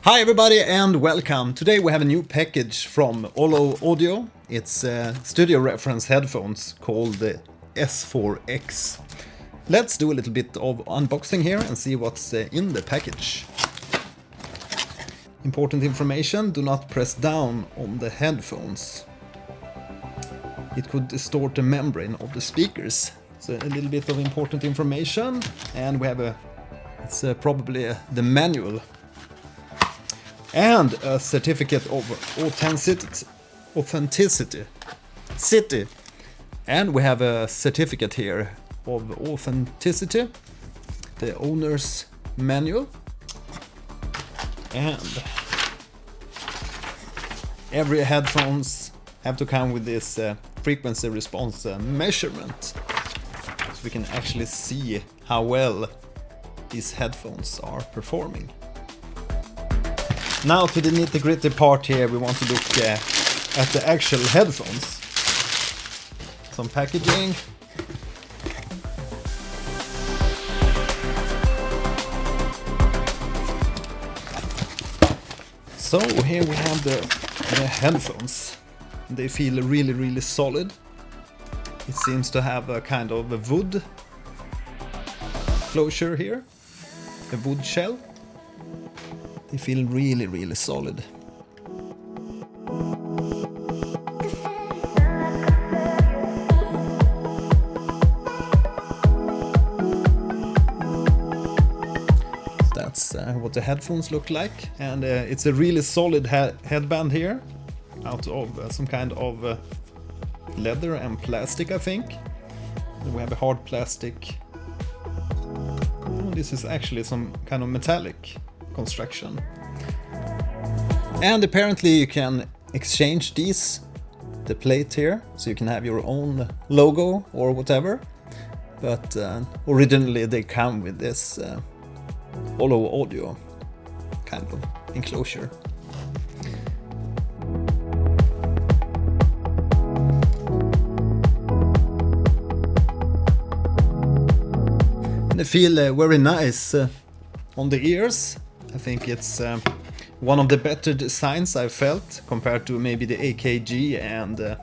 Hi everybody and welcome. Today we have a new package from OLLO Audio. It's studio reference headphones called the S4X. Let's do a little bit of unboxing here and see what's in the package. Important information, do not press down on the headphones. It could distort the membrane of the speakers. So a little bit of important information, and we have probably the manual. And a certificate of authenticity. And we have a certificate here of authenticity, the owner's manual. And every headphones have to come with this frequency response measurement. So we can actually see how well these headphones are performing. Now to the nitty-gritty part here, we want to look at the actual headphones. Some packaging. So here we have the headphones. They feel really solid. It seems to have a kind of a wood closure here, a wood shell. They feel really solid. So that's what the headphones look like, and it's a really solid headband here, out of some kind of leather and plastic, I think. Then we have a hard plastic. Oh, this is actually some kind of metallic construction. And apparently you can exchange the plate here, so you can have your own logo or whatever. But originally they come with this OLLO Audio kind of enclosure. And they feel very nice on the ears. I think it's one of the better designs I've felt compared to maybe the AKG and the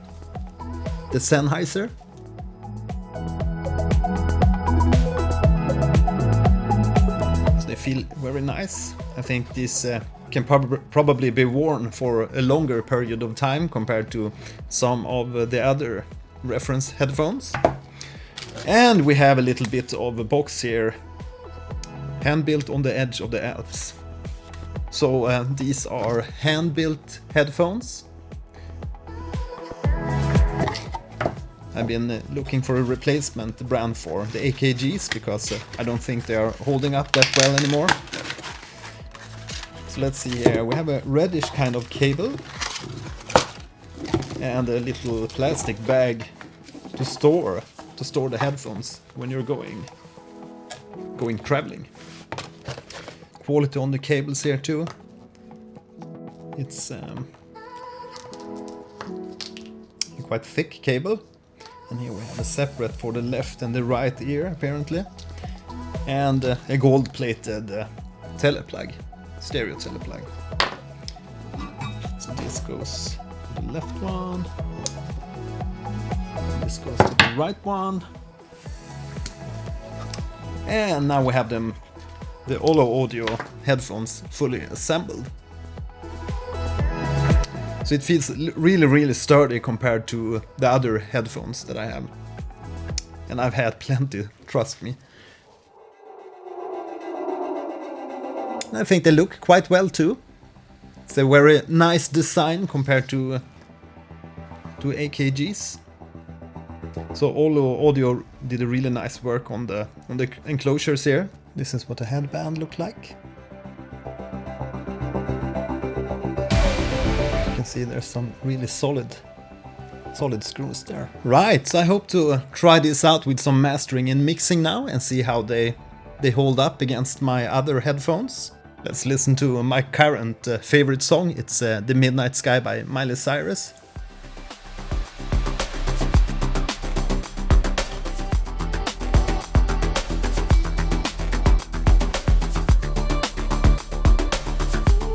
Sennheiser. So they feel very nice. I think this can probably be worn for a longer period of time compared to some of the other reference headphones. And we have a little bit of a box here, hand-built on the edge of the Alps. So these are hand-built headphones. I've been looking for a replacement brand for the AKGs because I don't think they are holding up that well anymore. So let's see here, we have a reddish kind of cable and a little plastic bag to store the headphones when you're going traveling. Quality on the cables here too. It's a quite thick cable, and here we have a separate for the left and the right ear apparently, and a gold-plated teleplug, stereo teleplug. So this goes to the left one, this goes to the right one, and now we have them. The OLLO Audio headphones fully assembled. So it feels really sturdy compared to the other headphones that I have. And I've had plenty, trust me. I think they look quite well too. It's a very nice design compared to AKGs. So OLLO Audio did a really nice work on the enclosures here. This is what the headband looked like. You can see there's some really solid screws there. Right, so I hope to try this out with some mastering and mixing now and see how they hold up against my other headphones. Let's listen to my current favorite song. It's The Midnight Sky by Miley Cyrus.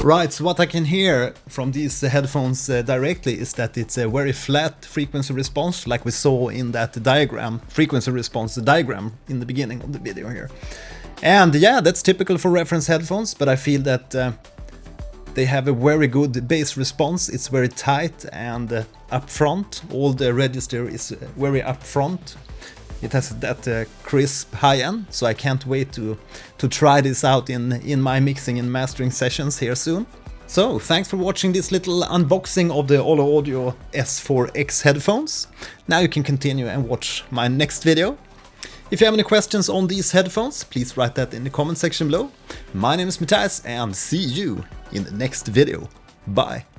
Right, so what I can hear from these headphones directly is that it's a very flat frequency response, like we saw in that diagram, frequency response diagram in the beginning of the video here. And yeah, that's typical for reference headphones, but I feel that they have a very good bass response. It's very tight and upfront. All the register is very upfront. It has that crisp high end, so I can't wait to try this out in my mixing and mastering sessions here soon. So, thanks for watching this little unboxing of the OLLO Audio S4X headphones. Now you can continue and watch my next video. If you have any questions on these headphones, please write that in the comment section below. My name is Mattias and see you in the next video. Bye!